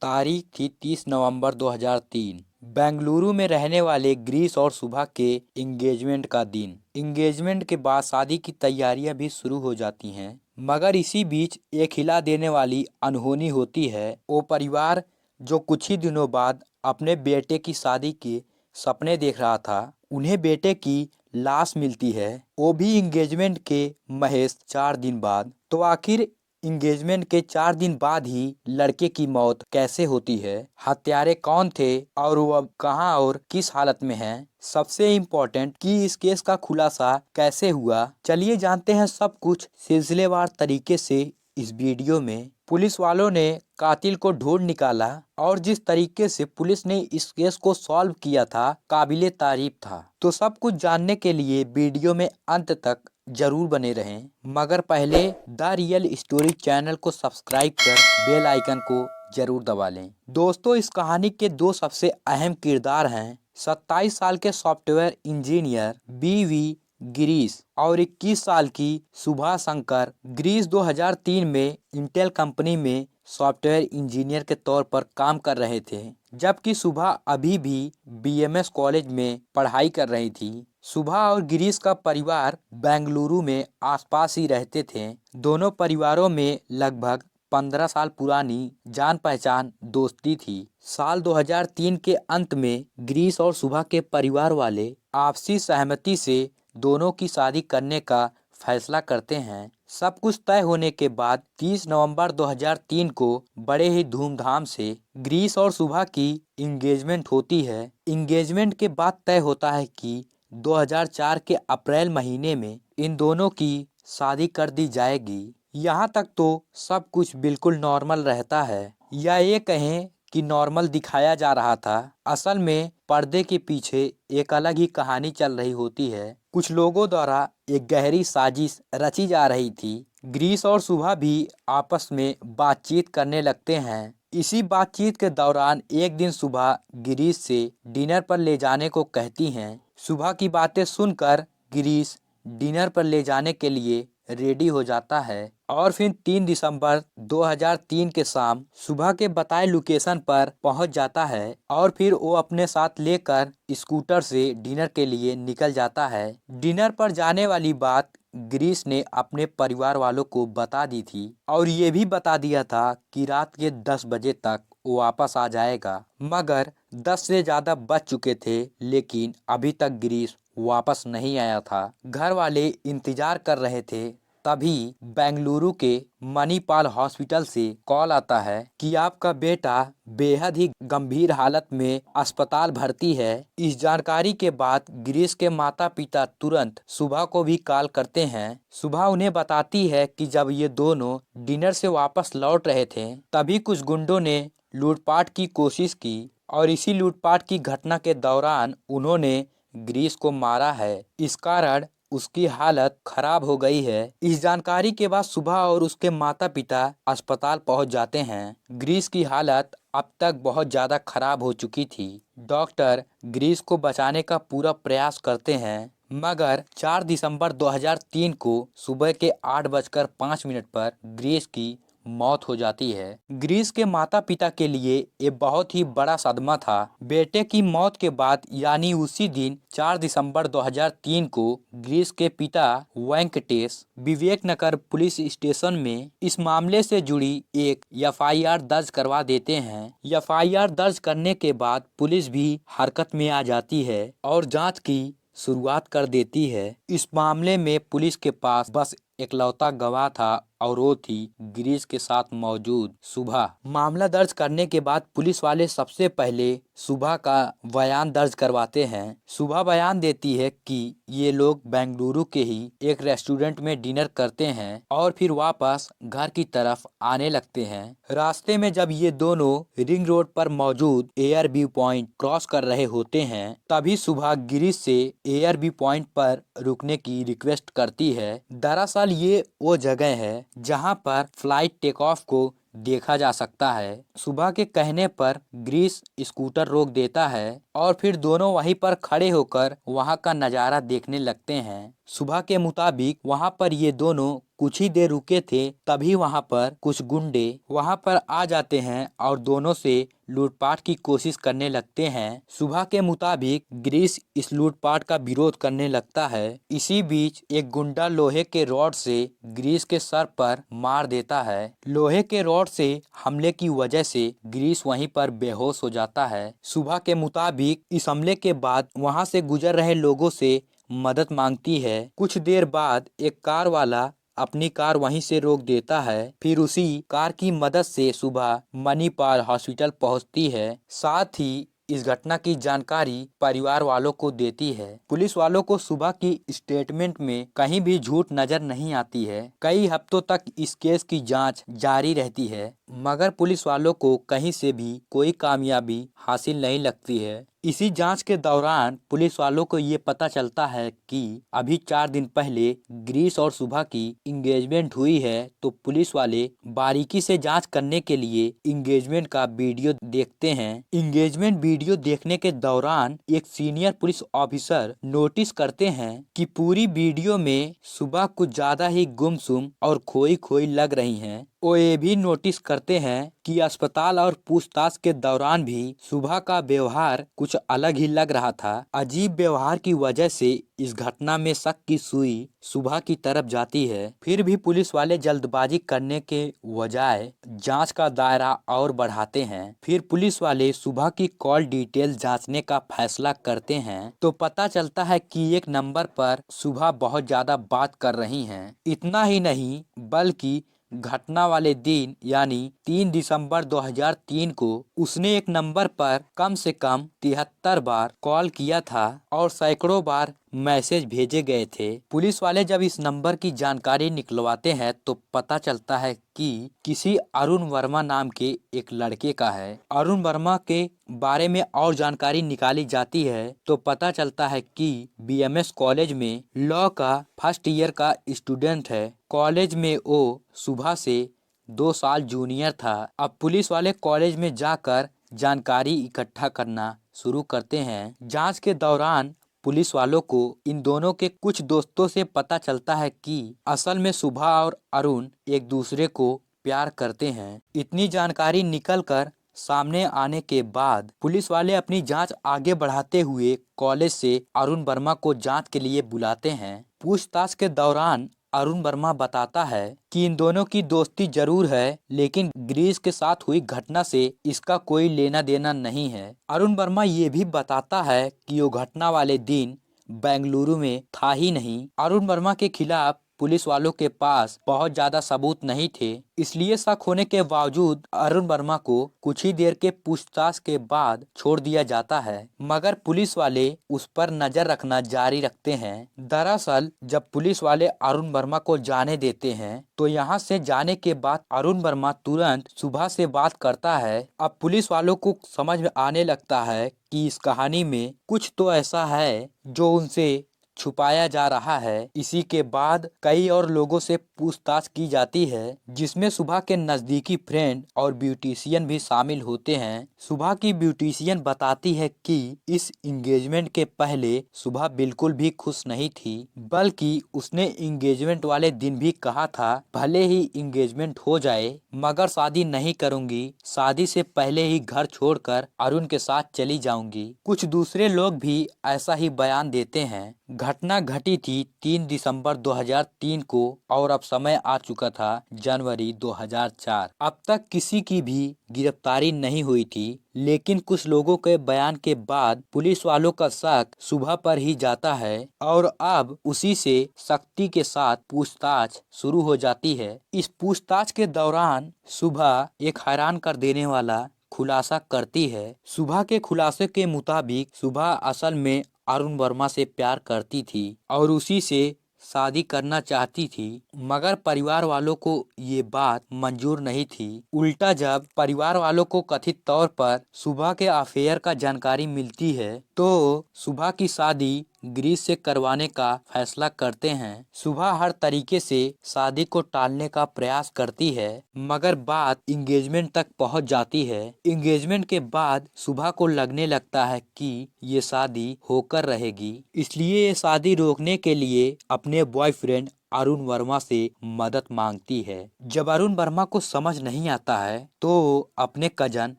तारीख थी 30 नवंबर 2003। बेंगलुरु में रहने वाले ग्रीस और सुबह के एंगेजमेंट का दिन। एंगेजमेंट के बाद शादी की तैयारियां भी शुरू हो जाती हैं, मगर इसी बीच एक हिला देने वाली अनहोनी होती है। वो परिवार जो कुछ ही दिनों बाद अपने बेटे की शादी के सपने देख रहा था, उन्हें बेटे की लाश मिलती है, वो भी एंगेजमेंट के महज 4 दिन बाद। तो आखिर एंगेजमेंट के 4 दिन बाद ही लड़के की मौत कैसे होती है, हत्यारे कौन थे और वो अब कहां और किस हालत में हैं, सबसे इम्पोर्टेंट कि इस केस का खुलासा कैसे हुआ, चलिए जानते हैं सब कुछ सिलसिलेवार तरीके से इस वीडियो में। पुलिस वालों ने कातिल को ढूंढ निकाला और जिस तरीके से पुलिस ने इस केस को सॉल्व किया था, काबिले तारीफ था। तो सब कुछ जानने के लिए वीडियो में अंत तक जरूर बने रहें, मगर पहले द रियल स्टोरी चैनल को सब्सक्राइब कर बेल आइकन को जरूर दबा लें। दोस्तों, इस कहानी के दो सबसे अहम किरदार हैं 27 साल के सॉफ्टवेयर इंजीनियर BV गिरीश और 21 साल की सुभा शंकर। गिरीश 2003 में इंटेल कंपनी में सॉफ्टवेयर इंजीनियर के तौर पर काम कर रहे थे, जबकि सुभा अभी भी BMS कॉलेज में पढ़ाई कर रही थी। सुभा और गिरीश का परिवार बेंगलुरु में आसपास ही रहते थे। दोनों परिवारों में लगभग 15 साल पुरानी जान पहचान दोस्ती थी। साल 2003 के अंत में गिरीश और सुभा के परिवार वाले आपसी सहमति से दोनों की शादी करने का फैसला करते हैं। सब कुछ तय होने के बाद 30 नवंबर 2003 को बड़े ही धूमधाम से गिरीश और सुभा की इंगेजमेंट होती है। इंगेजमेंट के बाद तय होता है कि 2004 के अप्रैल महीने में इन दोनों की शादी कर दी जाएगी। यहाँ तक तो सब कुछ बिल्कुल नॉर्मल रहता है, या ये कहें कि नॉर्मल दिखाया जा रहा था। असल में पर्दे के पीछे एक अलग ही कहानी चल रही होती है। कुछ लोगों द्वारा एक गहरी साजिश रची जा रही थी। गिरीश और सुभा भी आपस में बातचीत करने लगते हैं। इसी बातचीत के दौरान एक दिन सुभा गिरीश से डिनर पर ले जाने को कहती हैं। सुभा की बातें सुनकर गिरीश डिनर पर ले जाने के लिए रेडी हो जाता है और फिर 3 दिसंबर 2003 के शाम सुबह के बताए लोकेशन पर पहुंच जाता है और फिर वो अपने साथ लेकर स्कूटर से डिनर के लिए निकल जाता है। डिनर पर जाने वाली बात गिरीश ने अपने परिवार वालों को बता दी थी और ये भी बता दिया था कि रात के 10 बजे तक वो वापस आ जाएगा, मगर 10 से ज्यादा बज चुके थे, लेकिन अभी तक गिरीश वापस नहीं आया था। घर वाले इंतजार कर रहे थे। तभी बेंगलुरु के मणिपाल हॉस्पिटल से कॉल आता है कि आपका बेटा बेहद ही गंभीर हालत में अस्पताल भर्ती है। इस जानकारी के बाद गिरीश के माता पिता तुरंत सुबह को भी कॉल करते हैं। सुबह उन्हें बताती है कि जब ये दोनों डिनर से वापस लौट रहे थे, तभी कुछ गुंडों ने लूटपाट की कोशिश की और इसी लूटपाट की घटना के दौरान उन्होंने गिरीश को मारा है। इस कारण उसकी हालत खराब हो गई है। इस जानकारी के बाद सुबह और उसके माता पिता अस्पताल पहुंच जाते हैं। गिरीश की हालत अब तक बहुत ज्यादा खराब हो चुकी थी। डॉक्टर गिरीश को बचाने का पूरा प्रयास करते हैं, मगर 4 दिसंबर 2003 को सुबह के 8:05 पर गिरीश की मौत हो जाती है। गिरीश के माता पिता के लिए ये बहुत ही बड़ा सदमा था। बेटे की मौत के बाद यानी उसी दिन 4 दिसंबर 2003 को गिरीश के पिता वेंकटेश विवेक नगर पुलिस स्टेशन में इस मामले से जुड़ी एक FIR दर्ज करवा देते हैं। FIR दर्ज करने के बाद पुलिस भी हरकत में आ जाती है और जांच की शुरुआत कर देती है। इस मामले में पुलिस के पास बस इकलौता गवाह था और वो थी गिरीश के साथ मौजूद सुभा। मामला दर्ज करने के बाद पुलिस वाले सबसे पहले सुभा का बयान दर्ज करवाते हैं। सुभा बयान देती है कि ये लोग बेंगलुरु के ही एक रेस्टोरेंट में डिनर करते हैं और फिर वापस घर की तरफ आने लगते हैं। रास्ते में जब ये दोनों रिंग रोड पर मौजूद एयर व्यू पॉइंट क्रॉस कर रहे होते हैं, तभी सुभा गिरीश से एयर व्यू पॉइंट पर रुकने की रिक्वेस्ट करती है। दरअसल ये वो जगह है जहां पर फ्लाइट टेक ऑफ को देखा जा सकता है। सुबह के कहने पर गिरीश स्कूटर रोक देता है और फिर दोनों वहीं पर खड़े होकर वहां का नजारा देखने लगते हैं। सुबह के मुताबिक वहां पर ये दोनों कुछ ही देर रुके थे, तभी वहां पर कुछ गुंडे वहां पर आ जाते हैं और दोनों से लूटपाट की कोशिश करने लगते हैं। सुबह के मुताबिक ग्रीस इस लूटपाट का विरोध करने लगता है। इसी बीच एक गुंडा लोहे के रॉड से ग्रीस के सर पर मार देता है। लोहे के रॉड से हमले की वजह से ग्रीस वहीं पर बेहोश हो जाता है। सुबह के मुताबिक इस हमले के बाद वहां से गुजर रहे लोगों से मदद मांगती है। कुछ देर बाद एक कार वाला अपनी कार वहीं से रोक देता है। फिर उसी कार की मदद से सुबह मणिपाल हॉस्पिटल पहुंचती है। साथ ही इस घटना की जानकारी परिवार वालों को देती है। पुलिस वालों को सुबह की स्टेटमेंट में कहीं भी झूठ नजर नहीं आती है। कई हफ्तों तक इस केस की जांच जारी रहती है, मगर पुलिस वालों को कहीं से भी कोई कामयाबी हासिल नहीं लगती है। इसी जांच के दौरान पुलिस वालों को ये पता चलता है कि अभी 4 दिन पहले ग्रीस और सुबह की इंगेजमेंट हुई है। तो पुलिस वाले बारीकी से जांच करने के लिए इंगेजमेंट का वीडियो देखते हैं। इंगेजमेंट वीडियो देखने के दौरान एक सीनियर पुलिस ऑफिसर नोटिस करते हैं कि पूरी वीडियो में सुबह कुछ ज्यादा ही गुमसुम और खोई खोई लग रही हैं। वो ये भी नोटिस करते हैं कि अस्पताल और पूछताछ के दौरान भी सुबह का व्यवहार कुछ अलग ही लग रहा था। अजीब व्यवहार की वजह से इस घटना में शक की सुई सुबह की तरफ जाती है। फिर भी पुलिस वाले जल्दबाजी करने के बजाय जांच का दायरा और बढ़ाते हैं। फिर पुलिस वाले सुबह की कॉल डिटेल जांचने का फैसला करते हैं तो पता चलता है कि एक नंबर पर सुबह बहुत ज्यादा बात कर रही हैं। इतना ही नहीं बल्कि घटना वाले दिन यानी 3 दिसंबर 2003 को उसने एक नंबर पर कम से कम 73 बार कॉल किया था और सैकड़ों बार मैसेज भेजे गए थे। पुलिस वाले जब इस नंबर की जानकारी निकलवाते हैं तो पता चलता है कि किसी अरुण वर्मा नाम के एक लड़के का है। अरुण वर्मा के बारे में और जानकारी निकाली जाती है तो पता चलता है कि बीएमएस कॉलेज में लॉ का फर्स्ट ईयर का स्टूडेंट है। कॉलेज में वो सुबह से 2 साल जूनियर था। अब पुलिस वाले कॉलेज में जाकर जानकारी इकट्ठा करना शुरू करते हैं। जांच के दौरान पुलिस वालों को इन दोनों के कुछ दोस्तों से पता चलता है कि असल में सुबह और अरुण एक दूसरे को प्यार करते हैं। इतनी जानकारी निकलकर सामने आने के बाद पुलिस वाले अपनी जांच आगे बढ़ाते हुए कॉलेज से अरुण वर्मा को जांच के लिए बुलाते हैं। पूछताछ के दौरान अरुण वर्मा बताता है कि इन दोनों की दोस्ती जरूर है, लेकिन ग्रीस के साथ हुई घटना से इसका कोई लेना देना नहीं है। अरुण वर्मा ये भी बताता है कि वो घटना वाले दिन बेंगलुरु में था ही नहीं। अरुण वर्मा के खिलाफ पुलिस वालों के पास बहुत ज्यादा सबूत नहीं थे, इसलिए शक होने के बावजूद अरुण वर्मा को कुछ ही देर के पूछताछ के बाद छोड़ दिया जाता है, मगर पुलिस वाले उस पर नजर रखना जारी रखते हैं। दरअसल जब पुलिस वाले अरुण वर्मा को जाने देते हैं तो यहाँ से जाने के बाद अरुण वर्मा तुरंत सुबह से बात करता है। अब पुलिस वालों को समझ में आने लगता है कि इस कहानी में कुछ तो ऐसा है जो उनसे छुपाया जा रहा है। इसी के बाद कई और लोगों से पूछताछ की जाती है, जिसमें सुबह के नजदीकी फ्रेंड और ब्यूटिशियन भी शामिल होते हैं। सुबह की ब्यूटिशियन बताती है कि इस एंगेजमेंट के पहले सुबह बिल्कुल भी खुश नहीं थी, बल्कि उसने एंगेजमेंट वाले दिन भी कहा था भले ही एंगेजमेंट हो जाए मगर शादी नहीं करूंगी, शादी से पहले ही घर छोड़कर अरुण के साथ चली जाऊंगी। कुछ दूसरे लोग भी ऐसा ही बयान देते हैं। घटना घटी थी 3 दिसंबर 2003 को और अब समय आ चुका था जनवरी 2004। अब तक किसी की भी गिरफ्तारी नहीं हुई थी, लेकिन कुछ लोगों के बयान के बाद पुलिस वालों का शक सुबह पर ही जाता है और अब उसी से सख्ती के साथ पूछताछ शुरू हो जाती है। इस पूछताछ के दौरान सुबह एक हैरान कर देने वाला खुलासा करती है। सुबह के खुलासे के मुताबिक सुबह असल में अरुण वर्मा से प्यार करती थी और उसी से शादी करना चाहती थी, मगर परिवार वालों को ये बात मंजूर नहीं थी। उल्टा जब परिवार वालों को कथित तौर पर सुबह के अफेयर का जानकारी मिलती है तो सुबह की शादी ग्रीस से करवाने का फैसला करते हैं। सुबह हर तरीके से शादी को टालने का प्रयास करती है, मगर बात इंगेजमेंट तक पहुंच जाती है। इंगेजमेंट के बाद सुबह को लगने लगता है कि ये शादी होकर रहेगी, इसलिए ये शादी रोकने के लिए अपने बॉयफ्रेंड अरुण वर्मा से मदद मांगती है। जब अरुण वर्मा को समझ नहीं आता है तो अपने कजन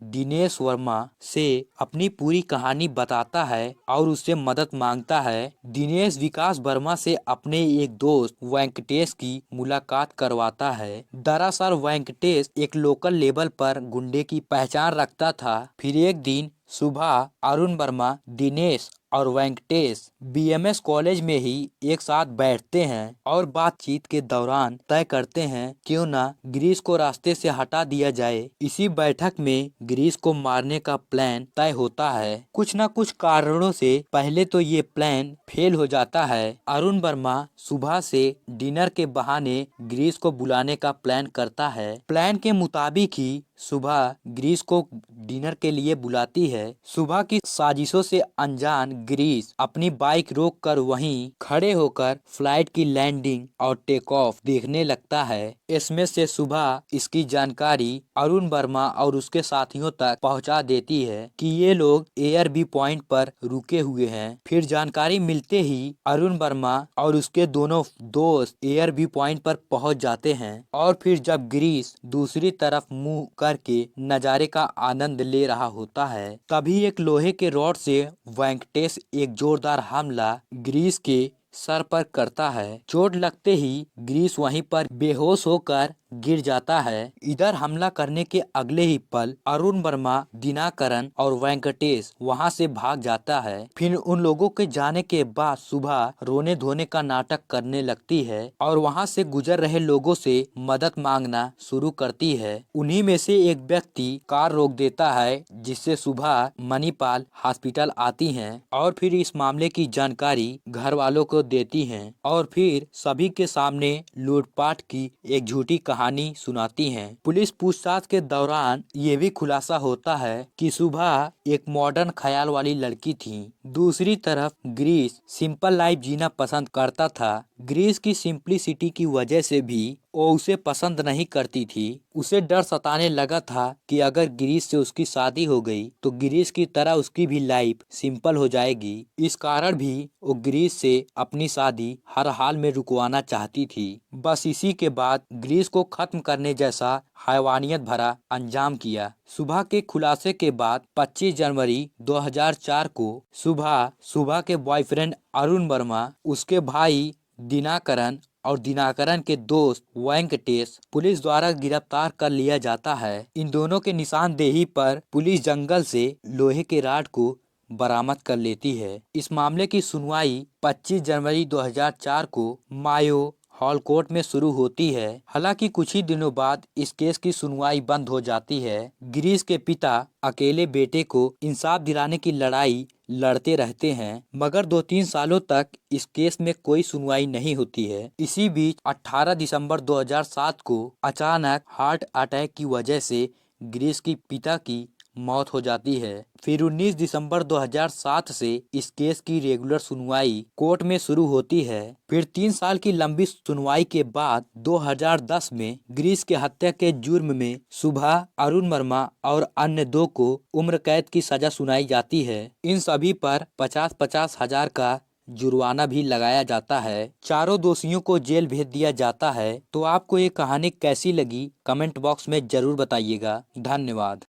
दिनेश वर्मा से अपनी पूरी कहानी बताता है और उससे मदद मांगता है। दिनेश विकास वर्मा से अपने एक दोस्त वेंकटेश की मुलाकात करवाता है। दरअसल वेंकटेश एक लोकल लेवल पर गुंडे की पहचान रखता था। फिर एक दिन सुबह अरुण वर्मा, दिनेश और वेंकटेश बीएमएस कॉलेज में ही एक साथ बैठते हैं और बातचीत के दौरान तय करते हैं क्यों ना गिरीश को रास्ते से हटा दिया जाए। इसी बैठक में गिरीश को मारने का प्लान तय होता है। कुछ न कुछ कारणों से पहले तो ये प्लान फेल हो जाता है। अरुण वर्मा सुबह से डिनर के बहाने गिरीश को बुलाने का प्लान करता है। प्लान के मुताबिक ही सुबह गिरीश को डिनर के लिए बुलाती है। सुबह की साजिशों से अनजान गिरीश अपनी बाइक रोककर वहीं खड़े होकर फ्लाइट की लैंडिंग और टेक ऑफ देखने लगता है। इसमें से सुबह इसकी जानकारी अरुण वर्मा और उसके साथियों तक पहुंचा देती है कि ये लोग एयरबी पॉइंट पर रुके हुए हैं। फिर जानकारी मिलते ही अरुण वर्मा और उसके दोनों दोस्त एयरबी पॉइंट पर पहुंच जाते हैं और फिर जब गिरीश दूसरी तरफ मुंह करके नज़ारे का आनंद ले रहा होता है, तभी एक लोहे के रॉड से वेंकटेश एक जोरदार हमला गिरीश के सर पर करता है। चोट लगते ही गिरीश वहीं पर बेहोश होकर गिर जाता है। इधर हमला करने के अगले ही पल अरुण वर्मा, दिनाकरन और वेंकटेश वहां से भाग जाता है। फिर उन लोगों के जाने के बाद सुबह रोने धोने का नाटक करने लगती है और वहां से गुजर रहे लोगों से मदद मांगना शुरू करती है। उन्हीं में से एक व्यक्ति कार रोक देता है, जिससे सुबह मणिपाल हॉस्पिटल आती हैं और फिर इस मामले की जानकारी घर वालों को देती हैं और फिर सभी के सामने लूटपाट की एक झूठी कहानी सुनाती हैं। पुलिस पूछताछ के दौरान ये भी खुलासा होता है कि सुबह एक मॉडर्न ख्याल वाली लड़की थी। दूसरी तरफ गिरीश सिंपल लाइफ जीना पसंद करता था। गिरीश की सिंपलिसिटी की वजह से भी वो उसे पसंद नहीं करती थी। उसे डर सताने लगा था कि अगर गिरीश से उसकी शादी हो गई तो गिरीश की तरह उसकी भी लाइफ सिंपल हो जाएगी। इस कारण भी वो गिरीश से अपनी शादी हर हाल में रुकवाना चाहती थी। बस इसी के बाद गिरीश को खत्म करने जैसा हैवानियत भरा अंजाम किया। सुबह के खुलासे के बाद 25 जनवरी 2004 को सुबह के बॉयफ्रेंड अरुण वर्मा, उसके भाई दिनाकरन और दिनाकरन के दोस्त वेंकटेश पुलिस द्वारा गिरफ्तार कर लिया जाता है। इन दोनों के निशानदेही पर पुलिस जंगल से लोहे के राड को बरामद कर लेती है। इस मामले की सुनवाई 25 जनवरी 2004 को मायो हॉल कोर्ट में शुरू होती है। हालांकि कुछ ही दिनों बाद इस केस की सुनवाई बंद हो जाती है। गिरीश के पिता अकेले बेटे को इंसाफ दिलाने की लड़ाई लड़ते रहते हैं, मगर 2-3 सालों तक इस केस में कोई सुनवाई नहीं होती है। इसी बीच 18 दिसंबर 2007 को अचानक हार्ट अटैक की वजह से गिरीश की पिता की मौत हो जाती है। फिर 19 दिसंबर 2007 से इस केस की रेगुलर सुनवाई कोर्ट में शुरू होती है। फिर 3 साल की लंबी सुनवाई के बाद 2010 में गिरीश के हत्या के जुर्म में सुबह, अरुण वर्मा और अन्य 2 को उम्र कैद की सजा सुनाई जाती है। इन सभी पर 50-50 हजार का जुर्माना भी लगाया जाता है। चारों दोषियों को जेल भेज दिया जाता है। तो आपको ये कहानी कैसी लगी कमेंट बॉक्स में जरूर बताइएगा। धन्यवाद।